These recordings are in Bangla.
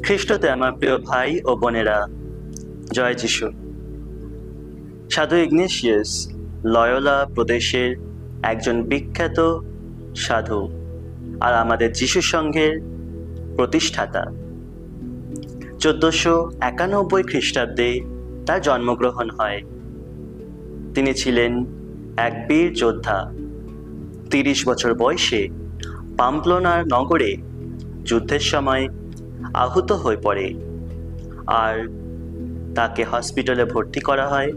খ্রিস্টতে আমার প্রিয় ভাই ও বোনেরা, জয় যিশু। সাধু ইগনেশিয়াস লয়োলা প্রদেশের একজন বিখ্যাত সাধু আর আমাদের যিশু সংঘের প্রতিষ্ঠাতা। 1491 খ্রিস্টাব্দে তার জন্মগ্রহণ হয়। তিনি ছিলেন এক বীর যোদ্ধা। 30 বছর বয়সে পাম্পলোনার নগরে যুদ্ধের সময় আহত হয়ে পড়ে আর তাকে হসপিটালে ভর্তি করা হয়।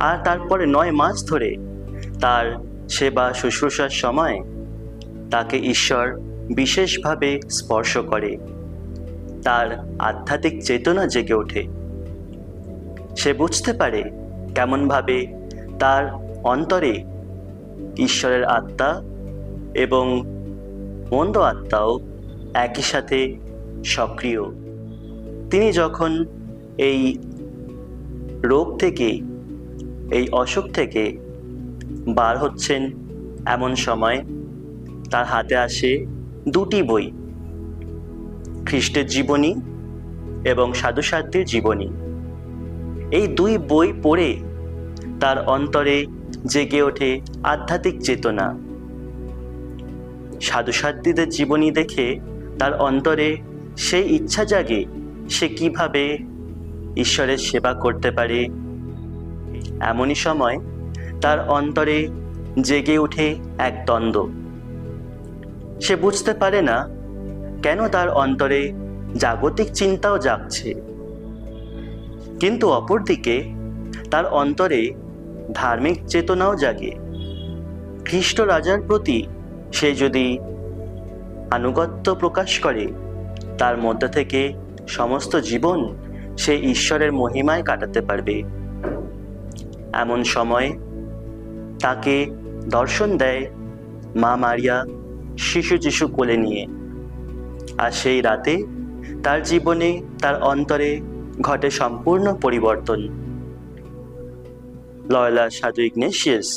আর তারপরে 9 মাস ধরে তার সেবা শুশ্রূষার সময় তাকে ঈশ্বর বিশেষভাবে স্পর্শ করে। তার আধ্যাত্মিক চেতনা জেগে ওঠে। সে বুঝতে পারে কেমনভাবে তার অন্তরে ঈশ্বরের আত্মা এবং মন্দ আত্মাও একই সাথে সক্রিয়। তিনি যখন এই রোগ থেকে, এই অসুখ থেকে বার হচ্ছেন, এমন সময় তার হাতে আসে দুটি বই, খ্রিস্টের জীবনী এবং সাধুসাধ্যের জীবনী। এই দুই বই পড়ে তার অন্তরে জেগে ওঠে আধ্যাত্মিক চেতনা। সাধুসাধ্যীদের জীবনী দেখে তার অন্তরে সেই ইচ্ছা জাগে সে কিভাবে ঈশ্বরের সেবা করতে পারে। এমনই সময় তার অন্তরে জেগে ওঠে এক দ্বন্দ্ব। সে বুঝতে পারে না কেন তার অন্তরে জাগতিক চিন্তাও জাগছে, কিন্তু অপরদিকে তার অন্তরে ধার্মিক চেতনাও জাগে। খ্রিস্ট রাজার প্রতি সে যদি আনুগত্য প্রকাশ করে, তার মধ্যে থেকে সমস্ত জীবন সে ঈশ্বরের মহিমায় কাটাতে পারবে। এমন সময় তাকে দর্শন দেয় মা মারিয়া শিশু যিশু কোলে নিয়ে। আর সেই রাতে তার জীবনে, তার অন্তরে ঘটে সম্পূর্ণ পরিবর্তন। লয়োলা সাধু ইগনেশিয়াস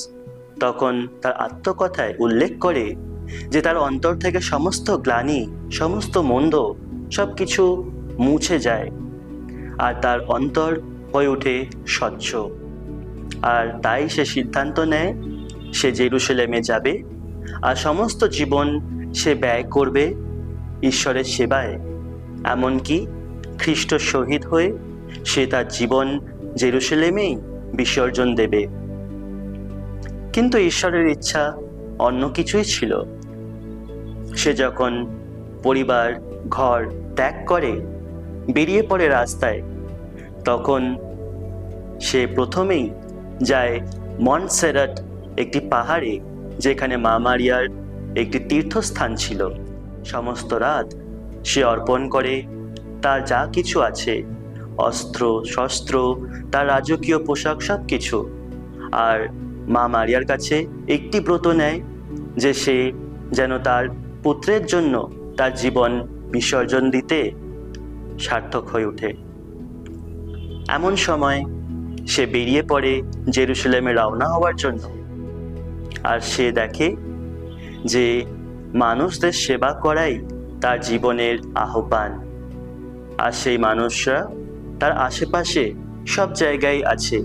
তখন তার আত্মকথায় উল্লেখ করে যে তার অন্তর থেকে সমস্ত গ্লানি, সমস্ত মন্দ সবকিছু মুছে যায় আর তার অন্তর হয়ে ওঠে স্বচ্ছ। আর তাই সে সিদ্ধান্ত নেয় সে জেরুসালেমে যাবে আর সমস্ত জীবন সে ব্যয় করবে ঈশ্বরের সেবায়। এমনকি খ্রিস্ট শহীদ হয়ে সে তার জীবন জেরুসালেমেই বিসর্জন দেবে। কিন্তু ঈশ্বরের ইচ্ছা অন্য কিছুই ছিল। সে যখন পরিবার ঘর ত্যাগ করে বেরিয়ে পড়ে রাস্তায়, তখন সে প্রথমেই যায় মন্টসেরাট, একটি পাহাড়ে যেখানে মা মারিয়ার একটি তীর্থস্থান ছিল। সমস্ত রাত সে অর্পণ করে তার যা কিছু আছে, অস্ত্র শস্ত্র, তার রাজকীয় পোশাক, সব কিছু। আর মা মারিয়ার কাছে একটি ব্রত নেয় যে সে যেন তার পুত্রের জন্য তার জীবন বিসর্জন দিতে সার্থক হয়ে ওঠে। এমন সময় সে বেরিয়ে পড়ে জেরুসালেমে রওনা হওয়ার জন্য। আর সে দেখে যে মানুষদের সেবা করাই তার জীবনের আহ্বান। আর সেই মানুষরা তার আশেপাশে সব জায়গায় আছে।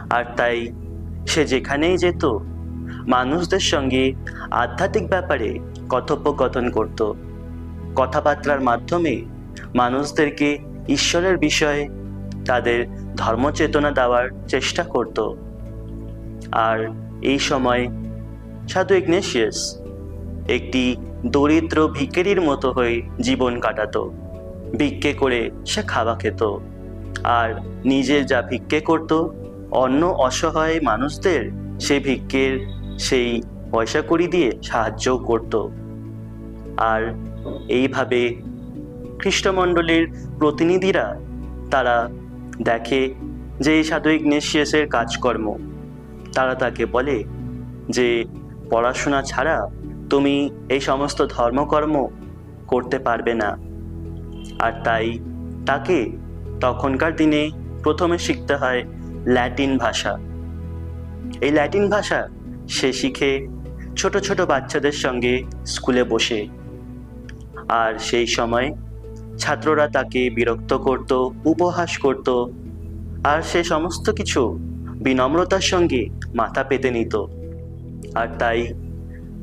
আর তাই সে যেখানেই যেত মানুষদের সঙ্গে আধ্যাত্মিক ব্যাপারে কথোপকথন করত। কথাবার্তার মাধ্যমে মানুষদেরকে ঈশ্বরের বিষয়ে তাদের ধর্মচেতনা দেওয়ার চেষ্টা করত। আর এই সময় সাধু ইগনেশিয়াস একটি দরিদ্র ভিখারির মতো হয়ে জীবন কাটাতো। ভিক্ষে করে সে খাওয়া খেত আর নিজে যা ভিক্ষে করত, অন্য অসহায় মানুষদের সেই ভিক্ষের সেই পয়সা কড়ি দিয়ে সাহায্যও করত। আর এইভাবে খ্রিস্টমণ্ডলীর প্রতিনিধিরা তারা দেখে যে এই সাধু ইগনেশিয়াসের কাজকর্ম, তারা তাকে বলে যে পড়াশোনা ছাড়া তুমি এই সমস্ত ধর্মকর্ম করতে পারবে না। আর তাই তাকে তখনকার দিনে প্রথমে শিখতে হয় ল্যাটিন ভাষা। এই ল্যাটিন ভাষা সে শিখে ছোট ছোট বাচ্চাদের সঙ্গে স্কুলে বসে। আর সেই সময় ছাত্ররা তাকে বিরক্ত করত, উপহাস করত, আর সে সমস্ত কিছু বিনম্রতার সঙ্গে মাথা পেতে নিত। আর তাই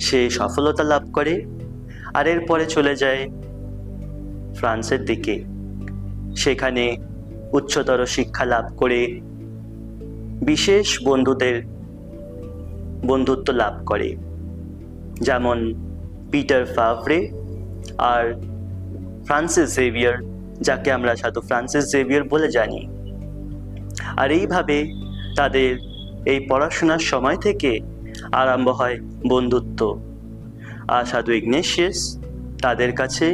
সে সফলতা লাভ করে, আর এরপরে চলে যায় ফ্রান্সের দিকে। সেখানে উচ্চতর শিক্ষা লাভ করে বিশেষ বন্ধুত্ব লাভ করে, যেমন পিটার ফাভরে আর ফ্রান্সিস জেভিয়ার, যাকে আমরা সাধু ফ্রান্সিস জেভিয়ার বলে জানি। আর এইভাবে তাদের এই পড়াশোনার সময় থেকে আরম্ভ হয় বন্ধুত্ব। আর সাধু ইগনেশিয়াস তাদের কাছে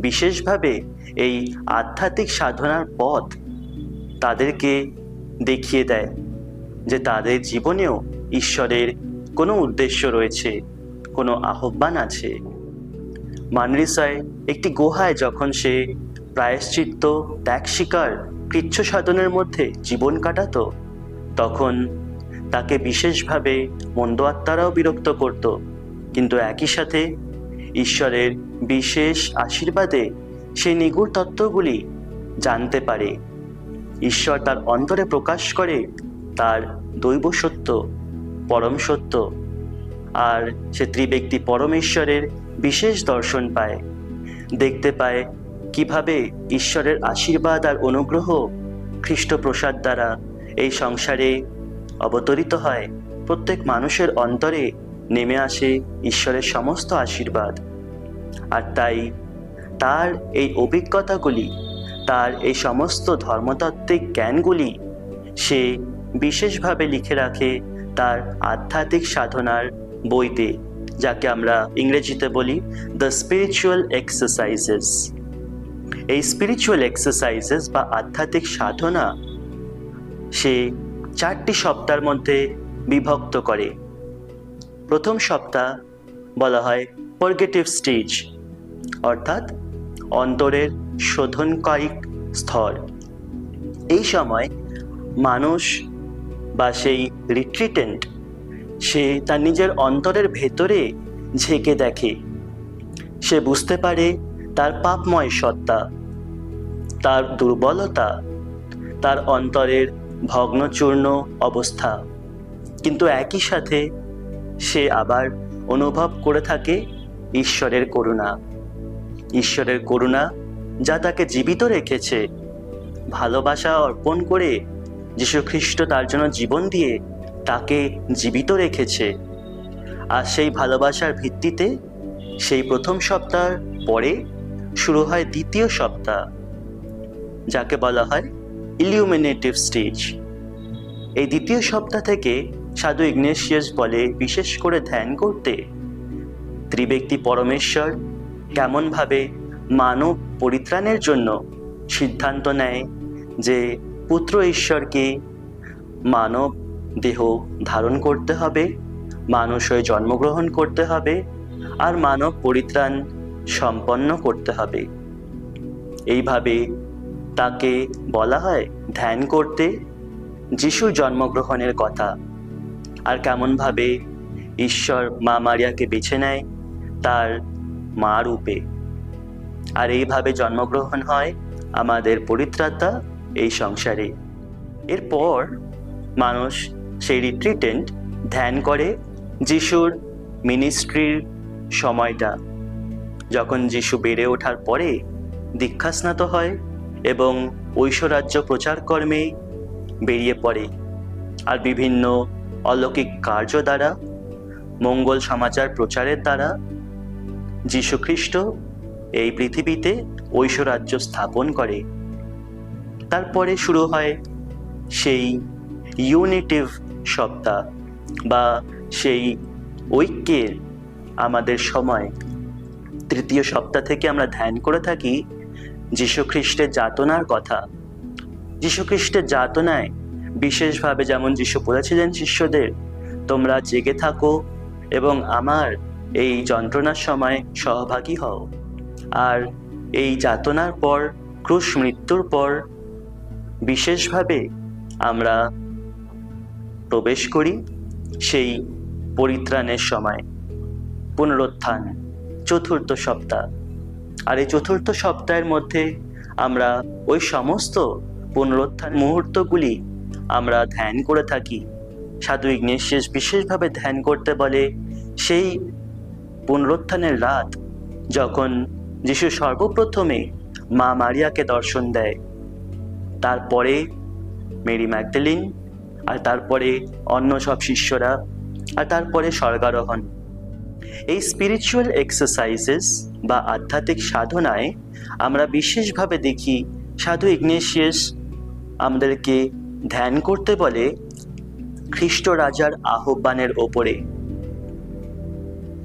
বিশেষভাবে এই আধ্যাত্মিক সাধনার পথ তাদেরকে দেখিয়ে দেয়, যে তাদের জীবনেও ঈশ্বরের কোনো উদ্দেশ্য রয়েছে, কোনো আহ্বান আছে। মানরিসায় একটি গুহায় যখন সে প্রায়শ্চিত্ত, ত্যাগ শিকার, কৃচ্ছ সাধনের মধ্যে জীবন কাটাতো, তখন তাকে বিশেষভাবে মন্দ আত্মারাও বিরক্ত করত, কিন্তু একই সাথে ঈশ্বরের বিশেষ আশীর্বাদে সেই নিগূঢ় তত্ত্বগুলি জানতে পারে। ঈশ্বর তার অন্তরে প্রকাশ করে তার দৈব সত্য, পরম সত্য, আর সে ত্রিব্যক্তি পরমেশ্বরের বিশেষ দর্শন পায়, দেখতে পায় কিভাবে ঈশ্বরের আশীর্বাদ আর অনুগ্রহ খ্রিস্ট প্রসাদ দ্বারা এই সংসারে অবতরিত হয়। প্রত্যেক মানুষের অন্তরে নেমে আসে ঈশ্বরের সমস্ত আশীর্বাদ। আর তাই তার এই অভিজ্ঞতাগুলি, তার এই সমস্ত ধর্মতাত্ত্বিক জ্ঞানগুলি সে বিশেষভাবে লিখে রাখে তার আধ্যাত্মিক সাধনার বইতে, যাকে আমরা ইংরেজিতে বলি দ্য স্পিরিচুয়াল এক্সারসাইজেস। এই স্পিরিচুয়াল এক্সারসাইজেস বা আধ্যাত্মিক সাধনা সে 4টি সপ্তাহের মধ্যে বিভক্ত করে। প্রথম সপ্তাহ বলা হয় পার্গেটিভ স্টেজ, অর্থাৎ অন্তরের শোধনকারী স্তর। এই সময় মানুষ বা সেই রিট্রিটেন্ট সে তার নিজের অন্তরের ভেতরে ঝেঁকে দেখে। সে বুঝতে পারে তার পাপময় সত্তা, তার দুর্বলতা, তার অন্তরের ভগ্নচূর্ণ অবস্থা, কিন্তু একই সাথে সে আবার অনুভব করে থাকে ঈশ্বরের করুণা। ঈশ্বরের করুণা যা তাকে জীবিত রেখেছে। ভালোবাসা অর্পণ করে যীশুখ্রিস্ট তার জন্য জীবন দিয়ে তাকে জীবিত রেখেছে। আর সেই ভালোবাসার ভিত্তিতে সেই প্রথম সপ্তাহ পরে শুরু হয় দ্বিতীয় সপ্তাহ, যাকে বলা হয় ইলিউমিনেটিভ স্টেজ। এই দ্বিতীয় সপ্তাহ থেকে সাধু ইগনেশিয়াস বলে বিশেষ করে ধ্যান করতে ত্রিব্যক্তি পরমেশ্বর কেমনভাবে মানব পরিত্রাণের জন্য সিদ্ধান্ত নেয় যে পুত্র ঈশ্বরকে মানব দেহ ধারণ করতে হবে, মানুষ হয়ে জন্মগ্রহণ করতে হবে, আর মানব পরিত্রাণ সম্পন্ন করতে হবে। এইভাবে তাকে বলা হয় ধ্যান করতে যিশুর জন্মগ্রহণের কথা, আর কেমনভাবে ঈশ্বর মা মারিয়াকে বেছে নেয় তার মা রূপে। আর এইভাবে জন্মগ্রহণ হয় আমাদের পরিত্রাতা এই সংসারে। এরপর মানুষ সেই রিট্রিটেন্ট ধ্যান করে যিশুর মিনিস্ট্রির সময়টা, যখন যিশু বেড়ে ওঠার পরে দীক্ষাস্নাত হয় এবং ঐশ্বরাজ্য প্রচার কর্মে বেরিয়ে পড়ে, আর বিভিন্ন অলৌকিক কার্য দ্বারা, মঙ্গল সমাচার প্রচারের দ্বারা যীশুখ্রিস্ট এই পৃথিবীতে ঐশ্বরাজ্য স্থাপন করে। তারপরে শুরু হয় সেই ইউনিটিভ সপ্তাহ বা সেই ঐক্যের আমাদের সময়। তৃতীয় সপ্তাহ থেকে আমরা ধ্যান করে থাকি যীশুখ্রিস্টের যাতনার কথা। যীশুখ্রিস্টের যাতনায় বিশেষভাবে যেমন যীশু বলেছিলেন শিষ্যদের, তোমরা জেগে থাকো এবং আমার এই যন্ত্রণার সময় সহভাগী হও। আর এই যাতনার পর, ক্রুশ মৃত্যুর পর বিশেষভাবে আমরা প্রবেশ করি সেই পরিত্রাণের সময়, পুনরুত্থান, চতুর্থ সপ্তাহ। আর এই চতুর্থ সপ্তাহের মধ্যে আমরা ওই সমস্ত পুনরুত্থান মুহূর্তগুলি আমরা ধ্যান করে থাকি। সাধু ইগনেশিয়াস বিশেষভাবে ধ্যান করতে বলে সেই পুনরুত্থানের রাত, যখন যিশু সর্বপ্রথমে মা মারিয়াকে দর্শন দেয়, তারপরে মেরি ম্যাগডালিন, আর তারপরে অন্য সব শিষ্যরা, আর তারপরে স্বর্গারোহণ। এই স্পিরিচুয়াল এক্সারসাইজেস বা আধ্যাত্মিক সাধনায় আমরা বিশেষভাবে দেখি সাধু ইগনেশিয়াস আমাদেরকে ধ্যান করতে বলে খ্রিস্ট রাজার আহ্বানের ওপরে।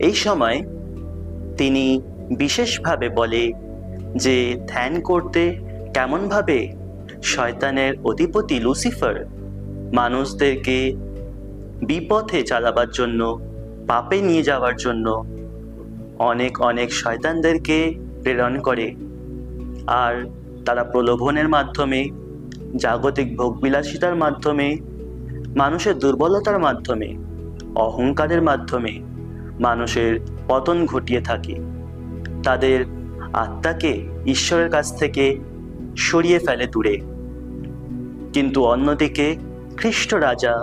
এই সময় তিনি বিশেষভাবে বলে যে ধ্যান করতে কেমনভাবে শয়তানের অধিপতি লুসিফার মানুষদেরকে বিপথে চালাবার জন্য, পাপে নিয়ে যাওয়ার জন্য অনেক অনেক শয়তানদেরকে প্রেরণ করে, আর তারা প্রলোভনের মাধ্যমে, জাগতিক ভোগবিলাসিতার মাধ্যমে, মানুষের দুর্বলতার মাধ্যমে, অহংকারের মাধ্যমে মানুষের পতন ঘটিয়ে থাকে, তাদের আত্মাকে ঈশ্বরের কাছ থেকে সরিয়ে ফেলে দূরে। কিন্তু অন্যদিকে খ্রিস্ট রাজা,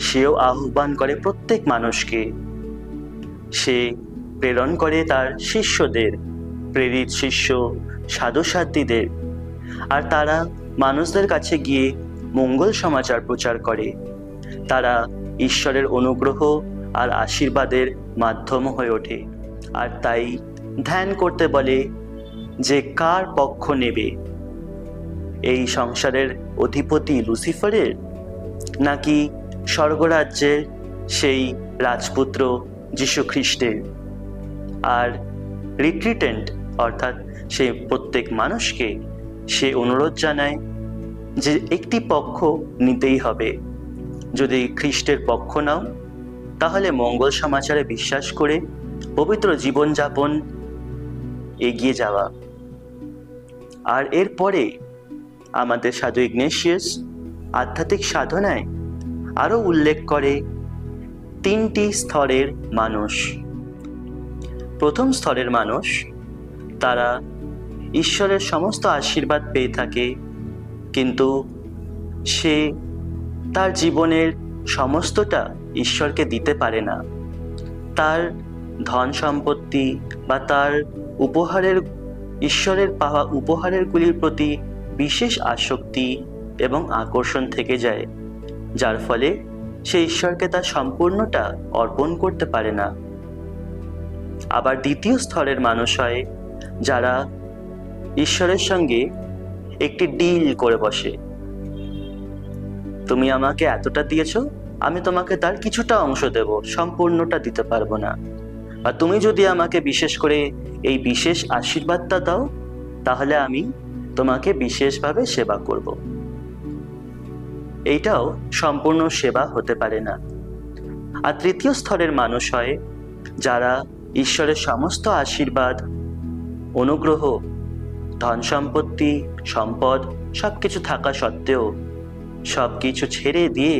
সেও আহ্বান করে প্রত্যেক মানুষকে। সে প্রেরণ করে তার শিষ্যদের, প্রেরিত শিষ্য সাধুসাধ্বীদের, আর তারা মানুষদের কাছে গিয়ে মঙ্গল সমাচার প্রচার করে। তারা ঈশ্বরের অনুগ্রহ আর আশীর্বাদের মাধ্যম হয়ে ওঠে। আর তাই ধ্যান করতে বলে যে কার পক্ষ নেবে, এই সংসারের অধিপতি লুসিফারের, নাকি স্বর্গরাজ্যের সেই রাজপুত্র যীশু খ্রিস্টের। আর রিট্রিটেন্ট অর্থাৎ সে প্রত্যেক মানুষকে সে অনুরোধ জানায় যে একটি পক্ষ নিতেই হবে। যদি খ্রিস্টের পক্ষ নাও, তাহলে মঙ্গল সমাচারে বিশ্বাস করে পবিত্র জীবনযাপন এগিয়ে যাওয়া। আর এরপরে আমাদের সাধু ইগনেশিয়াস আধ্যাত্মিক সাধনায় আরও উল্লেখ করে তিনটি স্তরের মানুষ। প্রথম স্তরের মানুষ, তারা ঈশ্বরের সমস্ত আশীর্বাদ পেয়ে থাকে, কিন্তু সে তার জীবনের সমস্তটা ঈশ্বরকে দিতে পারে না। তার ধন সম্পত্তি বা তার ঈশ্বরের পাওয়া উপহারেরগুলির প্রতি বিশেষ আসক্তি এবং আকর্ষণ থেকে যায়, যার ফলে সে ঈশ্বরকে তার সম্পূর্ণটা অর্পণ করতে পারে না। আবার দ্বিতীয় স্তরের মানুষ হয় যারা ঈশ্বরের সঙ্গে একটি ডিল করে বসে। তুমি আমাকে এতটা দিয়েছ, আমি তোমাকে তার কিছুটা অংশ দেব, সম্পূর্ণটা দিতে পারবো না। আর তুমি যদি আমাকে বিশেষ করে এই বিশেষ আশীর্বাদটা দাও, তাহলে আমি তোমাকে বিশেষভাবে সেবা করব। এইটাও সম্পূর্ণ সেবা হতে পারে না। আর তৃতীয় স্তরের মানুষ হয় যারা ঈশ্বরের সমস্ত আশীর্বাদ, অনুগ্রহ, ধন সম্পত্তি, সম্পদ সবকিছু থাকা সত্ত্বেও সবকিছু ছেড়ে দিয়ে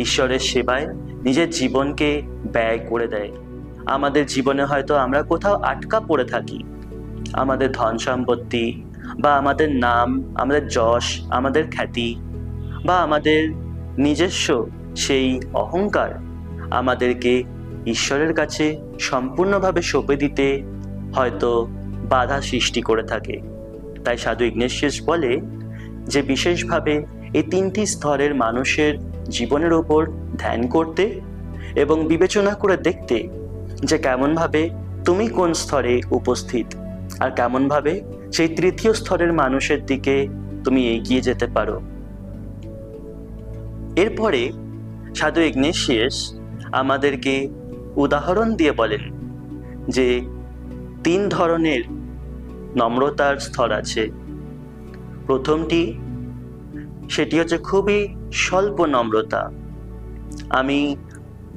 ঈশ্বরের সেবায় নিজের জীবনকে ব্যয় করে দেয়। আমাদের জীবনে হয়তো আমরা কোথাও আটকা পড়ে থাকি, আমাদের ধন সম্পত্তি বা আমাদের নাম, আমাদের যশ, আমাদের খ্যাতি বা আমাদের নিজস্ব সেই অহংকার আমাদেরকে ঈশ্বরের কাছে সম্পূর্ণভাবে সঁপে দিতে হয়তো বাধা সৃষ্টি করে থাকে। তাই সাধু ইগনেশিয়াস বলে যে বিশেষভাবে এই তিনটি স্তরের মানুষের জীবনের ওপর ধ্যান করতে এবং বিবেচনা করে দেখতে যে কেমনভাবে তুমি কোন স্তরে উপস্থিত, আর কেমনভাবে সেই তৃতীয় স্তরের মানুষের দিকে তুমি এগিয়ে যেতে পারো। এরপরে সাধু ইগনেশিয়াস আমাদেরকে উদাহরণ দিয়ে বলেন যে 3 ধরনের নম্রতার স্তর আছে। প্রথমটি, সেটি হচ্ছে খুবই স্বল্প নম্রতা। আমি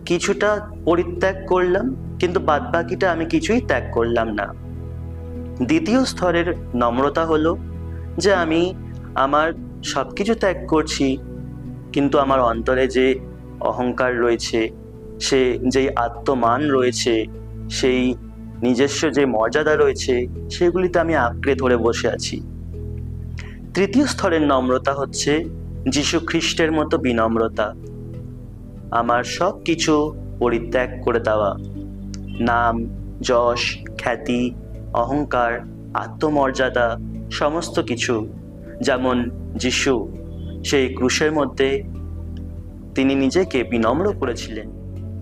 কিছুটা পরিত্যাগ করলাম, কিন্তু বাদবাকিটা আমি কিছুই ত্যাগ করলাম না। দ্বিতীয় স্তরের নম্রতা হলো যে আমি আমার সবকিছু ত্যাগ করছি, কিন্তু আমার অন্তরে যে অহংকার রয়েছে, যেই আত্মমান রয়েছে, সেই নিজস্ব যে মর্যাদা রয়েছে সেগুলিতে আমি আঁকড়ে ধরে বসে আছি। তৃতীয় স্তরের নম্রতা হচ্ছে যীশু খ্রিস্টের মতো বিনম্রতা। আমার সব কিছু পরিত্যাগ করে দেওয়া, নাম, যশ, খ্যাতি, অহংকার, আত্মমর্যাদা, সমস্ত কিছু। যেমন যীশু সেই ক্রুশের মধ্যে তিনি নিজেকে বিনম্র করেছিলেন,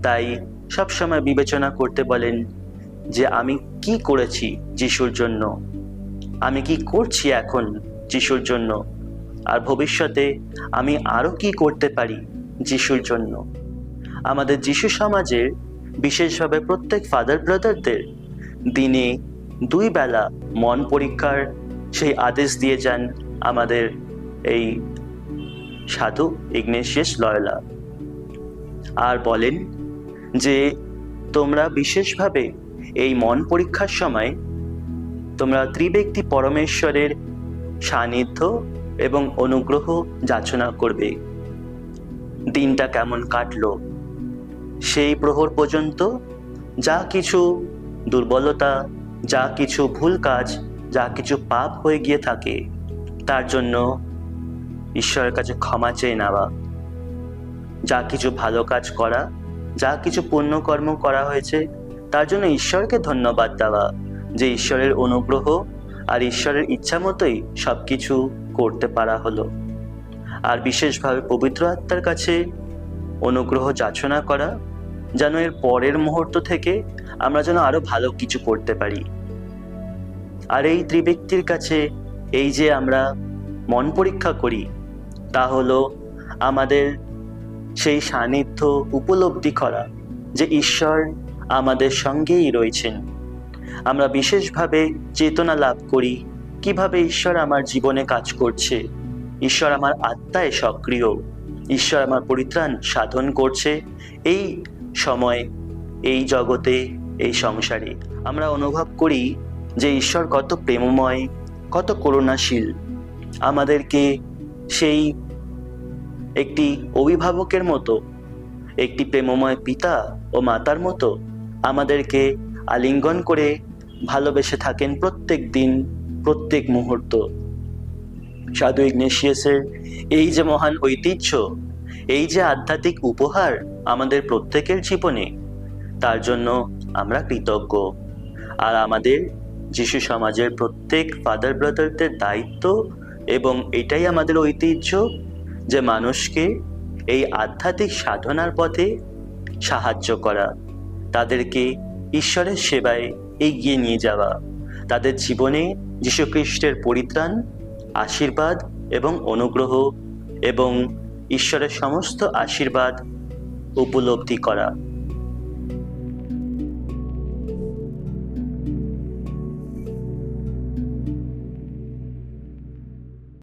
তাই সবসময় বিবেচনা করতে বলেন যে আমি কি করেছি যীশুর জন্য, আমি কি করছি এখন যীশুর জন্য, আর ভবিষ্যতে আমি আরো কি করতে পারি যীশুর জন্য। আমাদের যীশু সমাজের বিশেষভাবে প্রত্যেক ফাদার ব্রাদারদের দিনে 2 বেলা মন পরীক্ষার সেই আদেশ দিয়ে যান আমাদের এই সাধু ইগনেশিয়াস লয়োলা। আর বলেন যে তোমরা বিশেষভাবে এই মন পরীক্ষার সময় তোমরা ত্রিব্যক্তি পরমেশ্বরের সান্নিধ্য এবং অনুগ্রহ যাচনা করবে। দিনটা কেমন কাটলো, সেই প্রহর পর্যন্ত যা কিছু দুর্বলতা, যা কিছু ভুল কাজ, যা কিছু পাপ হয়ে গিয়ে থাকে তার জন্য ঈশ্বরের কাছে ক্ষমা চেয়ে নেওয়া, যা কিছু ভালো কাজ করা, যা কিছু পুণ্যকর্ম করা হয়েছে তার জন্য ঈশ্বরকে ধন্যবাদ দেওয়া যে ঈশ্বরের অনুগ্রহ আর ঈশ্বরের ইচ্ছা মতোই সব কিছু করতে পারা হলো। আর বিশেষভাবে পবিত্র আত্মার কাছে অনুগ্রহ যাচনা করা যেন এর পরের মুহূর্ত থেকে আমরা যেন আরো ভালো কিছু করতে পারি। আর এই ত্রিব্যক্তির কাছে এই যে আমরা মন পরীক্ষা করি তা হলো আমাদের সেই সান্নিধ্য উপলব্ধি করা যে ঈশ্বর আমাদের সঙ্গেই রয়েছেন। আমরা বিশেষভাবে চেতনা লাভ করি কিভাবে ঈশ্বর আমার জীবনে কাজ করছে, ঈশ্বর আমার আত্মায় সক্রিয়, ঈশ্বর আমার পরিত্রাণ সাধন করছে এই সময়, এই জগতে, এই সংসারে। আমরা অনুভব করি যে ঈশ্বর কত প্রেমময়, কত করুণাশীল, আমাদেরকে সেই একটি অভিভাবকের মতো, একটি প্রেমময় পিতা ও মাতার মতো আমাদেরকে আলিঙ্গন করে ভালোবেসে থাকেন প্রত্যেক দিন, প্রত্যেক মুহূর্ত। সাধু ইগনেশিয়াসের এই যে মহান ঐতিহ্য, এই যে আধ্যাত্মিক উপহার আমাদের প্রত্যেকের জীবনে, তার জন্য আমরা কৃতজ্ঞ। আর আমাদের যীশু সমাজের প্রত্যেক ফাদার ব্রাদারদের দায়িত্ব এবং এটাই আমাদের ঐতিহ্য যে মানুষকে এই আধ্যাত্মিক সাধনার পথে সাহায্য করা, তাদেরকে ঈশ্বরের সেবায় এগিয়ে নিয়ে যাওয়া, তাদের জীবনে যীশুখ্রিস্টের পরিত্রাণ, আশীর্বাদ এবং অনুগ্রহ এবং ঈশ্বরের সমস্ত আশীর্বাদ উপলব্ধি করা।